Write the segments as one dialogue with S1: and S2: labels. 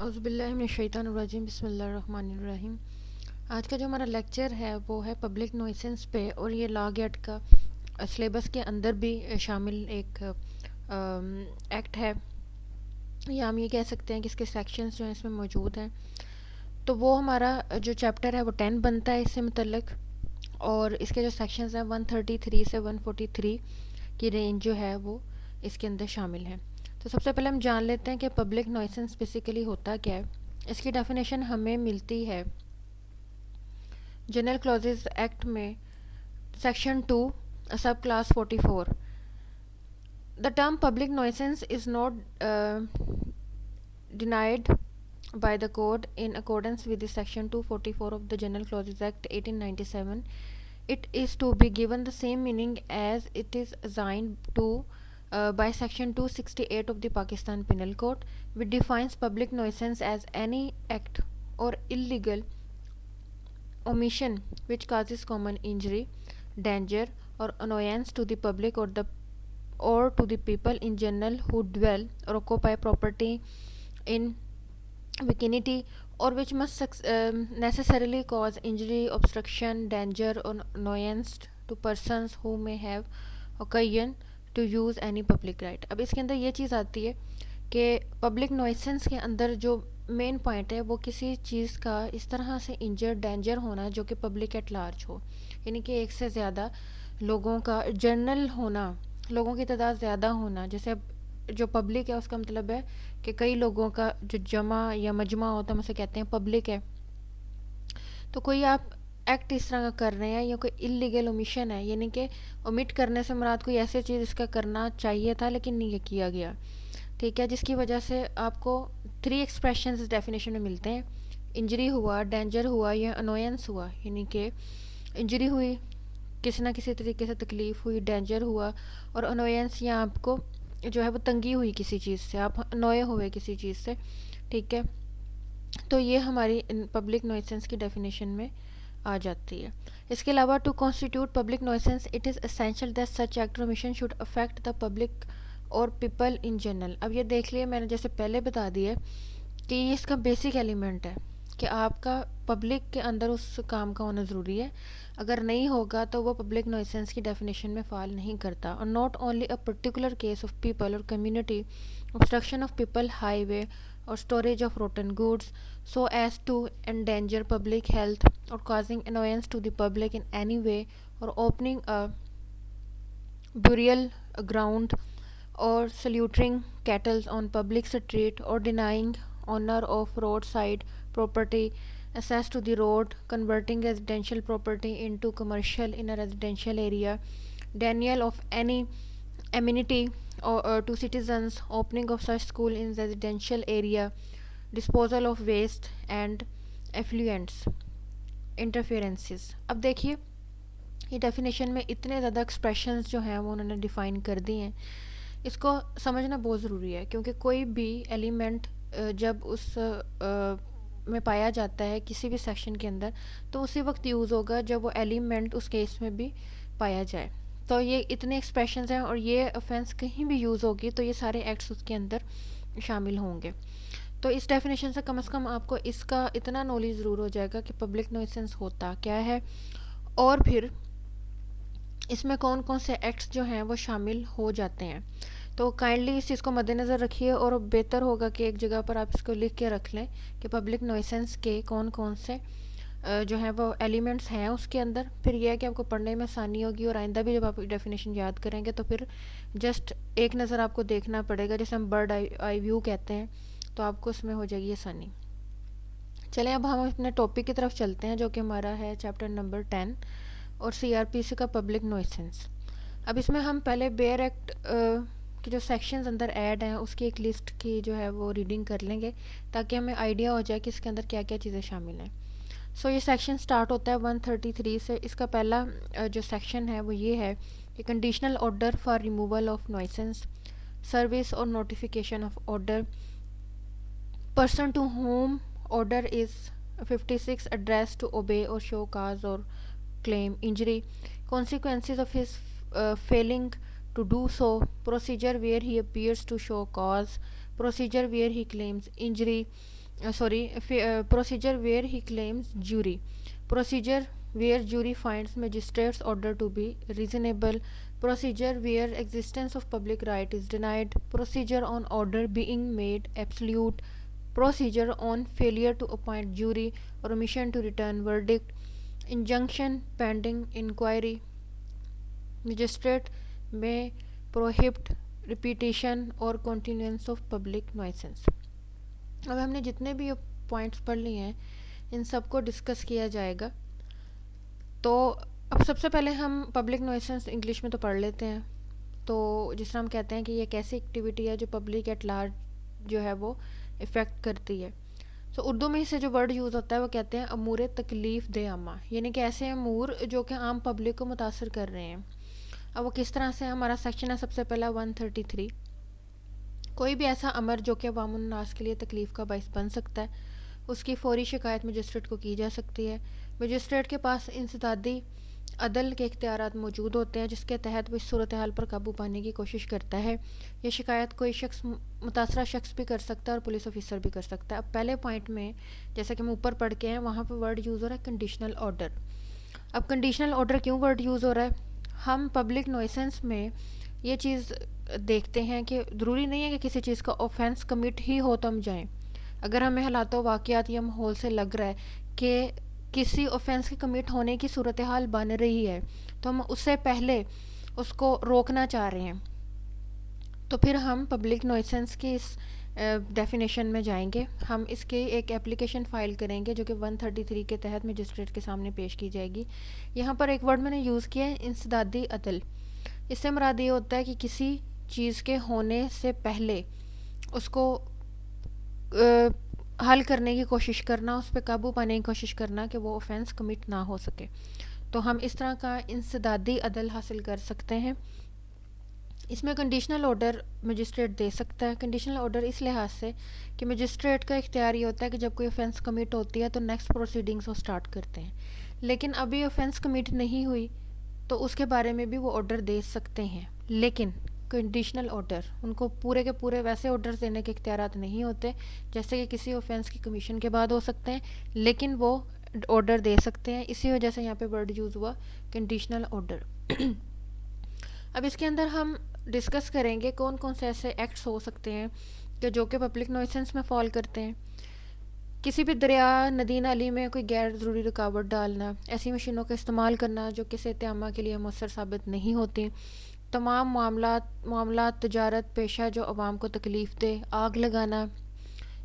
S1: اعوذ باللہ من الشیطان الرجیم، بسم اللہ الرحمن الرحیم۔ آج کا جو ہمارا لیکچر ہے وہ ہے پبلک نوئسنس پہ، اور یہ لا گیٹ کا سلیبس کے اندر بھی شامل ایک ایکٹ ہے، یا ہم یہ کہہ سکتے ہیں کہ اس کے سیکشنز جو ہیں اس میں موجود ہیں۔ تو وہ ہمارا جو چیپٹر ہے وہ 10 بنتا ہے اس سے متعلق، اور اس کے جو سیکشنز ہیں 133 سے 143 کی رینج جو ہے وہ اس کے اندر شامل ہے۔ تو سب سے پہلے ہم جان لیتے ہیں کہ پبلک نوئسنس بیسیکلی ہوتا کیا ہے۔ اس کی ڈیفینیشن ہمیں ملتی ہے جنرل کلوزز ایکٹ میں section 2 sub class 44۔ The term public nuisance is not denied by the code in accordance with the section 244 of the General Clauses Act 1897. It is to be given the same meaning as it is assigned to by section 268 of the Pakistan Penal Code, which defines public nuisance as any act or illegal omission which causes common injury, danger, or annoyance to the public or to the people in general who dwell or occupy property in vicinity, or which must necessarily cause injury, obstruction, danger, or annoyance to persons who may have occasion to use any public right۔ اب اس کے اندر یہ چیز آتی ہے کہ public نوائسنس کے اندر جو main point ہے وہ کسی چیز کا اس طرح سے ڈینجر ہونا جو کہ پبلک ایٹ لارج ہو، یعنی کہ ایک سے زیادہ لوگوں کا جنرل ہونا، لوگوں کی تعداد زیادہ ہونا۔ جیسے اب جو پبلک ہے اس کا مطلب ہے کہ کئی لوگوں کا جو جمع یا مجمع ہوتا ہے، ہم اسے کہتے ہیں پبلک ہے۔ تو کوئی آپ ایکٹ اس طرح کا کر رہے ہیں یا کوئی اللیگل اومیشن ہے، یعنی کہ اومٹ کرنے سے مراد کوئی ایسی چیز اس کا کرنا چاہیے تھا لیکن نہیں کیا گیا، ٹھیک ہے، جس کی وجہ سے آپ کو 3 ایکسپریشنز اس ڈیفینیشن میں ملتے ہیں: انجری ہوا، ڈینجر ہوا، یا انوینس ہوا۔ یعنی کہ انجری ہوئی، کسی نہ کسی طریقے سے تکلیف ہوئی، ڈینجر ہوا، اور انوینس یا آپ کو جو ہے وہ تنگی ہوئی کسی چیز سے، آپ انوئے ہوئے کسی چیز سے، ٹھیک ہے۔ تو یہ ہماری پبلک نوئسنس کی ڈیفینیشن میں آ جاتی ہے۔ اس کے علاوہ to constitute public nuisance it is essential that such act or omission should affect the public or people in general. اب یہ دیکھ لیے میں نے جیسے پہلے بتا دیا کہ یہ اس کا بیسک ایلیمنٹ ہے کہ آپ کا پبلک کے اندر اس کام کا ہونا ضروری ہے، اگر نہیں ہوگا تو وہ پبلک نوئسنس کی ڈیفینیشن میں فال نہیں کرتا۔ اور not only a particular case of people اور community obstruction of people highway or storage of rotten goods so as to endanger public health or causing annoyance to the public in any way, or opening a burial ground or slaughtering cattle on public street, or denying owner of roadside property access to the road, converting residential property into commercial in a residential area, denial of any amenity or to citizens, opening of such school in residential area, disposal of waste and effluents, interferences۔ اب دیکھیے یہ definition میں اتنے زیادہ expressions جو ہیں وہ انہوں نے ڈیفائن کر دی ہیں، اس کو سمجھنا بہت ضروری ہے، کیونکہ کوئی بھی ایلیمنٹ جب اس میں پایا جاتا ہے کسی بھی سیکشن کے اندر تو اسی وقت یوز ہوگا جب وہ ایلیمنٹ اس کیس میں بھی پایا جائے۔ تو یہ اتنے ایکسپریشنز ہیں، اور یہ offense کہیں بھی یوز ہوگی تو یہ سارے ایکٹس اس کے اندر شامل ہوں گے۔ تو اس ڈیفینیشن سے کم از کم آپ کو اس کا اتنا نالج ضرور ہو جائے گا کہ پبلک نوئسنس ہوتا کیا ہے، اور پھر اس میں کون کون سے ایکٹس جو ہیں وہ شامل ہو جاتے ہیں۔ تو کائنڈلی اس چیز کو مد نظر رکھیے، اور بہتر ہوگا کہ ایک جگہ پر آپ اس کو لکھ کے رکھ لیں کہ پبلک نوئسنس کے کون کون سے جو ہیں وہ ایلیمنٹس ہیں اس کے اندر۔ پھر یہ ہے کہ آپ کو پڑھنے میں آسانی ہوگی، اور آئندہ بھی جب آپ ڈیفینیشن یاد کریں گے تو پھر جسٹ ایک نظر آپ کو دیکھنا پڑے گا، جیسے ہم برڈ آئی ویو کہتے ہیں، تو آپ کو اس میں ہو جائے گی آسانی۔ چلیں اب ہم اپنے ٹاپک کی طرف چلتے ہیں جو کہ ہمارا ہے چیپٹر نمبر 10 اور CRPC کا پبلک نوئسنس۔ اب اس میں ہم پہلے بیئر ایکٹ کے جو سیکشنز اندر ایڈ ہیں اس کی ایک لسٹ کی جو ہے وہ ریڈنگ کر لیں گے تاکہ ہمیں آئیڈیا ہو جائے کہ اس کے اندر کیا کیا چیزیں شامل ہیں۔ سو یہ سیکشن سٹارٹ ہوتا ہے 133 سے۔ اس کا پہلا جو سیکشن ہے وہ یہ ہے کہ conditional order for removal of nuisance, service or notification of order, person to whom order is 56 address to obey or show cause or claim injury, consequences of his failing to do so, procedure where he appears to show cause, procedure where he claims injury, procedure where he claims jury, procedure where jury finds magistrate's order to be reasonable, procedure where existence of public right is denied, procedure on order being made absolute, procedure on failure to appoint jury or omission to return verdict, injunction pending inquiry, magistrate may prohibit repetition or continuance of public nuisance. اب ہم نے جتنے بھی points پڑھ لیے ہیں ان سب کو discuss کیا جائے گا. تو اب سب سے پہلے ہم پبلک نوئسنس انگلش میں تو پڑھ لیتے ہیں. تو جس طرح ہم کہتے ہیں کہ یہ ایک ایسی ایکٹیویٹی ہے جو پبلک ایٹ لارج جو ہے وہ افیکٹ کرتی ہے. تو اردو میں سے جو ورڈ یوز ہوتا ہے وہ کہتے ہیں امور تکلیف دہ عامہ، یعنی کہ ایسے امور جو کہ عام پبلک کو متاثر کر رہے ہیں. اب وہ کس طرح سے؟ ہمارا سیکشن ہے سب سے پہلا 133. کوئی بھی ایسا امر جو کہ عوام الناس کے لیے تکلیف کا باعث بن سکتا ہے اس کی فوری شکایت مجسٹریٹ کو کی جا سکتی ہے. مجسٹریٹ کے پاس انسدادی عدل کے اختیارات موجود ہوتے ہیں جس کے تحت وہ اس صورتحال پر قابو پانے کی کوشش کرتا ہے. یہ شکایت کوئی شخص متاثرہ شخص بھی کر سکتا ہے اور پولیس آفیسر بھی کر سکتا ہے. اب پہلے پوائنٹ میں جیسا کہ ہم اوپر پڑھ کے ہیں وہاں پہ ورڈ یوز ہو رہا ہے کنڈیشنل آرڈر. اب کنڈیشنل آرڈر کیوں ورڈ یوز ہو رہا ہے؟ ہم پبلک نوئسنس میں یہ چیز دیکھتے ہیں کہ ضروری نہیں ہے کہ کسی چیز کا آفینس کمٹ ہی ہو تو ہم جائیں. اگر ہمیں حالات و واقعات یا ماحول سے لگ رہا ہے کہ کسی آفینس کے کمٹ ہونے کی صورتحال بن رہی ہے تو ہم اس سے پہلے اس کو روکنا چاہ رہے ہیں تو پھر ہم پبلک نوئسنس کی اس ڈیفینیشن میں جائیں گے. ہم اس کی ایک اپلیکیشن فائل کریں گے جو کہ 133 کے تحت مجسٹریٹ کے سامنے پیش کی جائے گی. یہاں پر ایک ورڈ میں نے یوز کیا ہے انسدادی عدل. اس سے مراد یہ ہوتا ہے کہ کسی چیز کے ہونے سے پہلے اس کو حل کرنے کی کوشش کرنا، اس پہ قابو پانے کی کوشش کرنا کہ وہ آفینس کمٹ نہ ہو سکے. تو ہم اس طرح کا انسدادی عدل حاصل کر سکتے ہیں. اس میں کنڈیشنل آرڈر مجسٹریٹ دے سکتا ہے. کنڈیشنل آرڈر اس لحاظ سے کہ مجسٹریٹ کا اختیار یہ ہوتا ہے کہ جب کوئی آفینس کمٹ ہوتی ہے تو نیکسٹ پروسیڈنگس وہ سٹارٹ کرتے ہیں. لیکن ابھی آفینس کمٹ نہیں ہوئی تو اس کے بارے میں بھی وہ آرڈر دے سکتے ہیں. لیکن کنڈیشنل آرڈر ان کو پورے کے پورے ویسے آرڈرز دینے کے اختیارات نہیں ہوتے جیسے کہ کسی آفینس کی کمیشن کے بعد ہو سکتے ہیں، لیکن وہ آرڈر دے سکتے ہیں. اسی وجہ سے یہاں پہ ورڈ یوز ہوا کنڈیشنل آرڈر. اب اس کے اندر ہم ڈسکس کریں گے کون کون سے ایسے ایکٹس ہو سکتے ہیں کہ جو کہ پبلک نوئسنس میں فال کرتے ہیں. کسی بھی دریا، ندی، نالی میں کوئی غیر ضروری رکاوٹ ڈالنا، ایسی مشینوں کا استعمال کرنا جو کہ صحت عامہ کے لیے مؤثر ثابت نہیں ہوتی، تمام معاملات تجارت پیشہ جو عوام کو تکلیف دے، آگ لگانا،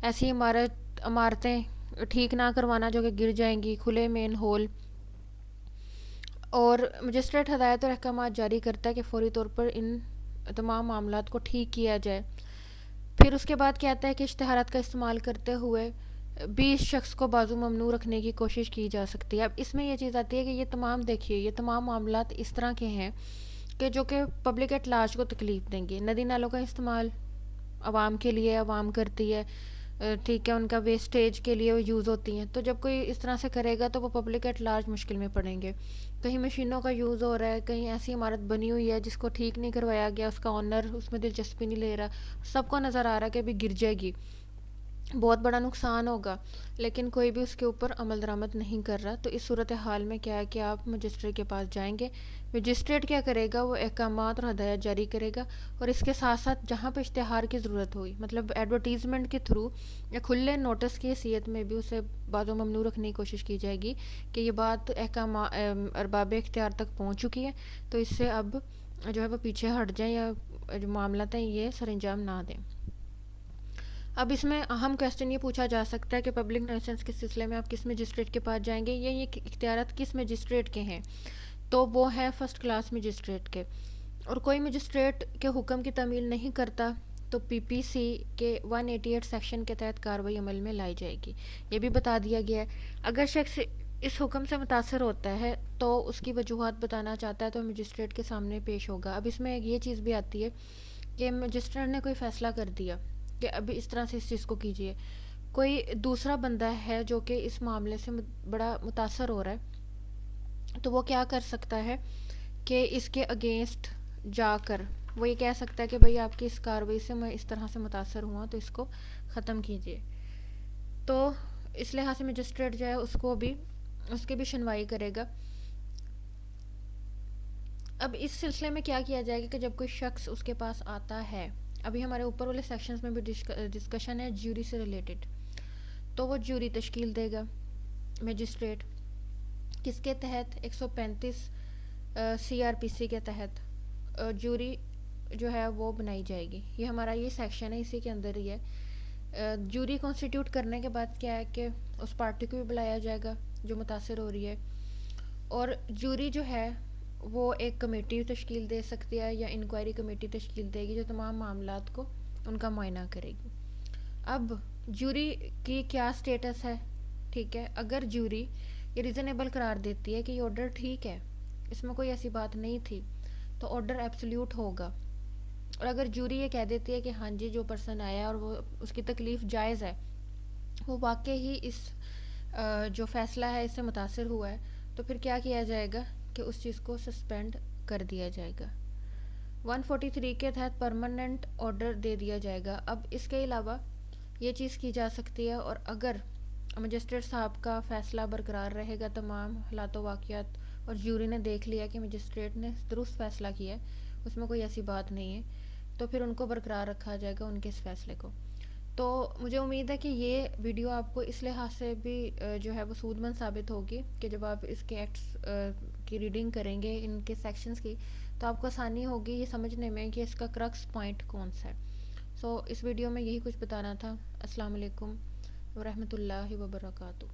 S1: ایسی عمارتیں ٹھیک نہ کروانا جو کہ گر جائیں گی، کھلے مین ہول. اور مجسٹریٹ ہدایت اور احکامات جاری کرتا ہے کہ فوری طور پر ان تمام معاملات کو ٹھیک کیا جائے. پھر اس کے بعد کہتا ہے کہ اشتہارات کا استعمال کرتے ہوئے بھی اس شخص کو بازو ممنوع رکھنے کی کوشش کی جا سکتی ہے. اب اس میں یہ چیز آتی ہے کہ یہ تمام معاملات اس طرح کے ہیں کہ جو کہ پبلک ایٹ لارج کو تکلیف دیں گے. ندی نالوں کا استعمال عوام کے لیے عوام کرتی ہے، ٹھیک ہے، ان کا ویسٹیج کے لیے وہ یوز ہوتی ہیں. تو جب کوئی اس طرح سے کرے گا تو وہ پبلک ایٹ لارج مشکل میں پڑیں گے. کہیں مشینوں کا یوز ہو رہا ہے، کہیں ایسی عمارت بنی ہوئی ہے جس کو ٹھیک نہیں کروایا گیا، اس کا آنر اس میں دلچسپی نہیں لے رہا، سب کو نظر آ رہا ہے کہ ابھی گر جائے گی، بہت بڑا نقصان ہوگا، لیکن کوئی بھی اس کے اوپر عمل درآمد نہیں کر رہا. تو اس صورتحال میں کیا ہے کہ آپ مجسٹریٹ کے پاس جائیں گے. مجسٹریٹ کیا کرے گا؟ وہ احکامات اور ہدایات جاری کرے گا، اور اس کے ساتھ ساتھ جہاں پہ اشتہار کی ضرورت ہوئی، مطلب ایڈورٹیزمنٹ کے تھرو یا کھلے نوٹس کی حیثیت میں بھی اسے بعض و ممنوع رکھنے کی کوشش کی جائے گی کہ یہ بات ارباب اختیار تک پہنچ چکی ہے تو اس سے اب جو ہے وہ پیچھے ہٹ جائیں یا جو معاملات ہیں یہ سر انجام نہ دیں. اب اس میں اہم کویسچن یہ پوچھا جا سکتا ہے کہ پبلک نوئسنس کے سلسلے میں آپ کس مجسٹریٹ کے پاس جائیں گے، یہ اختیارات کس مجسٹریٹ کے ہیں؟ تو وہ ہے فرسٹ کلاس مجسٹریٹ کے. اور کوئی مجسٹریٹ کے حکم کی تعمیل نہیں کرتا تو پی پی سی کے 188 سیکشن کے تحت کارروائی عمل میں لائی جائے گی. یہ بھی بتا دیا گیا ہے اگر شخص اس حکم سے متاثر ہوتا ہے تو اس کی وجوہات بتانا چاہتا ہے تو مجسٹریٹ کے سامنے پیش ہوگا. اب اس میں یہ چیز بھی آتی ہے کہ مجسٹریٹ نے کوئی فیصلہ کر دیا کہ ابھی اس طرح سے اس چیز کو کیجیے، کوئی دوسرا بندہ ہے جو کہ اس معاملے سے بڑا متاثر ہو رہا ہے تو وہ کیا کر سکتا ہے کہ اس کے اگینسٹ جا کر وہ یہ کہہ سکتا ہے کہ بھئی آپ کی اس کارروائی سے میں اس طرح سے متاثر ہوا تو اس کو ختم کیجیے. تو اس لحاظ سے مجسٹریٹ جو ہے اس کی بھی سنوائی کرے گا. اب اس سلسلے میں کیا کیا جائے گا کہ جب کوئی شخص اس کے پاس آتا ہے، ابھی ہمارے اوپر والے سیکشنز میں بھی ڈسکشن ہے جیوری سے ریلیٹڈ، تو وہ جیوری تشکیل دے گا مجسٹریٹ، کس کے تحت؟ 135 سی آر پی سی کے تحت جیوری جو ہے وہ بنائی جائے گی. یہ ہمارا یہ سیکشن ہے، اسی کے اندر ہی ہے. جیوری کانسٹیٹیوٹ کرنے کے بعد کیا ہے کہ اس پارٹی کو بھی بلایا جائے گا جو متاثر ہو رہی ہے، اور جیوری جو ہے وہ ایک کمیٹی تشکیل دے سکتی ہے یا انکوائری کمیٹی تشکیل دے گی جو تمام معاملات کو ان کا معائنہ کرے گی. اب جیوری کی کیا سٹیٹس ہے؟ ٹھیک ہے، اگر جیوری یہ ریزنیبل قرار دیتی ہے کہ یہ آرڈر ٹھیک ہے، اس میں کوئی ایسی بات نہیں تھی، تو آرڈر ایبسلیوٹ ہوگا. اور اگر جیوری یہ کہہ دیتی ہے کہ ہاں جی جو پرسن آیا ہے اور وہ اس کی تکلیف جائز ہے، وہ واقعی ہی اس جو فیصلہ ہے اس سے متاثر ہوا ہے، تو پھر کیا کیا جائے گا کہ اس چیز کو سسپینڈ کر دیا جائے گا. 143 کے تحت پرماننٹ آرڈر دے دیا جائے گا. اب اس کے علاوہ یہ چیز کی جا سکتی ہے، اور اگر مجسٹریٹ صاحب کا فیصلہ برقرار رہے گا تمام حالات و واقعات، اور جیوری نے دیکھ لیا کہ مجسٹریٹ نے درست فیصلہ کیا ہے، اس میں کوئی ایسی بات نہیں ہے، تو پھر ان کو برقرار رکھا جائے گا ان کے اس فیصلے کو. تو مجھے امید ہے کہ یہ ویڈیو آپ کو اس لحاظ سے بھی جو ہے وہ سود مند ثابت ہوگی کہ جب آپ اس کے ایکٹس کی ریڈنگ کریں گے ان کے سیکشنز کی، تو آپ کو آسانی ہوگی یہ سمجھنے میں کہ اس کا کرکس پوائنٹ کون سا ہے. سو اس ویڈیو میں یہی کچھ بتانا تھا. السلام علیکم ورحمۃ اللہ وبرکاتہ.